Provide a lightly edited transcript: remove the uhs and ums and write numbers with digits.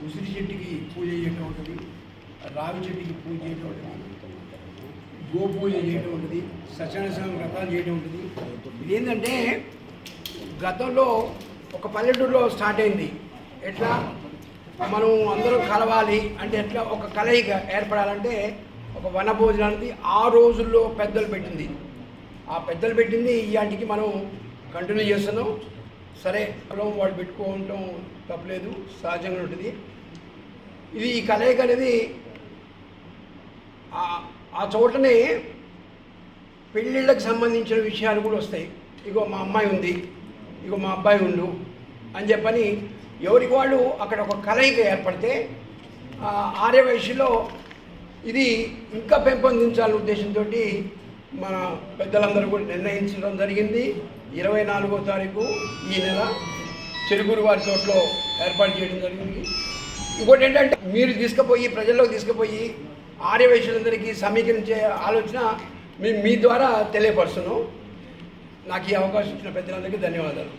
ఉసిరి చెట్టుకి పూజ చేయటం ఉంటుంది, రావి చెట్టుకి పూజ చేయటం ఉంటుంది, గోపూజ చేయటం ఉంటుంది, సత్యనారాయణ వ్రతాలు చేయటం ఉంటుంది. ఇదేంటంటే గతంలో ఒక పల్లెటూరులో స్టార్ట్ అయింది. ఎట్లా మనం అందరం కలవాలి అంటే ఎట్లా ఒక కలయిక ఏర్పడాలంటే ఒక వనభోజనానికి ఆ రోజుల్లో పెద్దలు పెట్టింది. ఆ పెద్దలు పెట్టింది ఇలాంటికి మనం కంటిన్యూ చేస్తున్నాం. సరే పొలం వాళ్ళు పెట్టుకోవటం తప్పలేదు, సహజంగా ఉంటుంది. ఇది ఈ కలయిక అనేది ఆ చోటనే పెళ్ళిళ్ళకి సంబంధించిన విషయాలు కూడా వస్తాయి. ఇగో మా అమ్మాయి ఉంది, ఇగో మా అబ్బాయి ఉండు అని చెప్పని ఎవరికి వాళ్ళు అక్కడ ఒక కలయిక ఏర్పడితే ఆర్యవైశ్యలో ఇది ఇంకా పెంపొందించాలనే ఉద్దేశంతో మన పెద్దలందరూ కూడా నిర్ణయించడం జరిగింది. 24వ తారీఖు ఈ నెల చెరుకూరు వారి తోటలో ఏర్పాటు చేయడం జరిగింది. ఇంకోటి ఏంటంటే మీరు తీసుకుపోయి ప్రజల్లోకి తీసుకుపోయి ఆర్యవైశ్యులందరికీ సమీకరించే ఆలోచన మీ ద్వారా తెలియపరుస్తున్నాం. నాకు ఈ అవకాశం ఇచ్చిన పెద్దలందరికీ ధన్యవాదాలు.